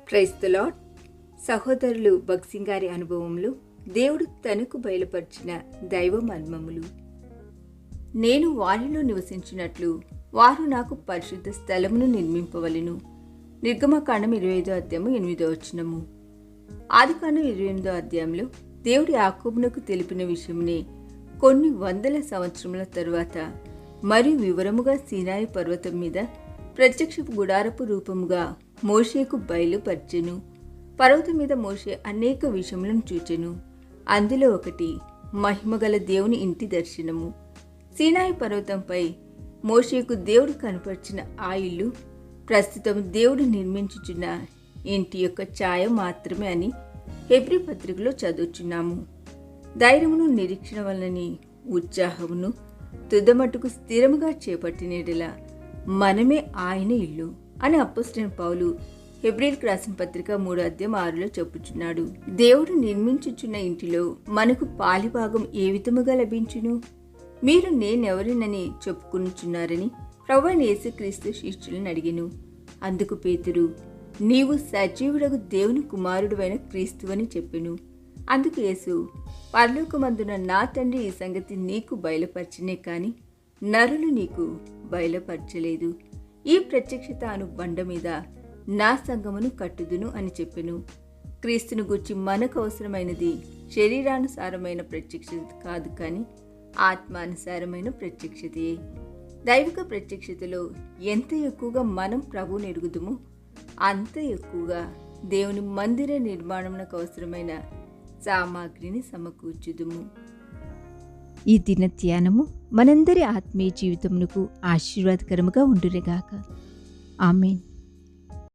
Praise the lord. సహోదరులు భక్సింగ్ గారి అనుభవములు, దేవుడు తనకు బయలుపరిచిన దైవ మర్మములు. నేను వారిలో నివసించినట్లు వారు నాకు పరిశుద్ధ స్థలమును నిర్మింపవలెను. నిర్గమకాండం 25:8. ఆదికాండం 28 దేవుడు యాకోబునకు తెలిపిన విషయమునే కొన్ని వందల సంవత్సరముల తరువాత మరియు వివరముగా సీనాయి పర్వతం మీద ప్రత్యక్ష గుడారపు రూపముగా మోషేకు బయలుపర్చెను. పర్వతం మీద మోషే అనేక విషయములను చూచెను. అందులో ఒకటి మహిమగల దేవుని ఇంటి దర్శనము. సీనాయి పర్వతంపై మోషేకు దేవుడు కనపరిచిన ఆ ఇల్లు ప్రస్తుతం దేవుడు నిర్మించుచున్న ఇంటి యొక్క ఛాయ మాత్రమే అని హెబ్రీ పత్రికలో చదువుచున్నాము. ధైర్యమును నిరీక్షణ వలనని ఉత్సాహమును తుదమట్టుకు స్థిరముగా చేపట్టినలా మనమే ఆయన ఇల్లు అని అపోస్తలుడైన పౌలు హెబ్రీయులకు రాసిన పత్రిక 3:6 చెప్పుచున్నాడు. దేవుడు నిర్మించుచున్న ఇంటిలో మనకు పాలిభాగం ఏ విధముగా లభించును? మీరు నేనెవరినని చెప్పుకునుచున్నారని ప్రభువైన యేసుక్రీస్తు శిష్యులను అడిగెను. అందుకు పేతురు, నీవు సజీవుడగు దేవుని కుమారుడువైన క్రీస్తువని చెప్పెను. అందుకు యేసు, పరలోకమందున నా తండ్రి ఈ సంగతి నీకు బయలుపరచనే కాని నరులు నీకు బయలుపరచలేదు. ఈ ప్రత్యక్షత అను బండ మీద నా సంఘమును కట్టుదును అని చెప్పెను. క్రీస్తును గూర్చి మనకు అవసరమైనది శరీరానుసారమైన ప్రత్యక్షత కాదు, కానీ ఆత్మానుసారమైన ప్రత్యక్షతే. దైవిక ప్రత్యక్షతలో ఎంత ఎక్కువగా మనం ప్రభువుని ఎరుగుదుమో అంత ఎక్కువగా దేవుని మందిర నిర్మాణమునకు అవసరమైన సామాగ్రిని సమకూర్చుదుము. ఈ దిన ధ్యానము మనందరి ఆత్మీయ జీవితమునకు ఆశీర్వాదకరముగా ఉండునుగాక. ఆమేన్.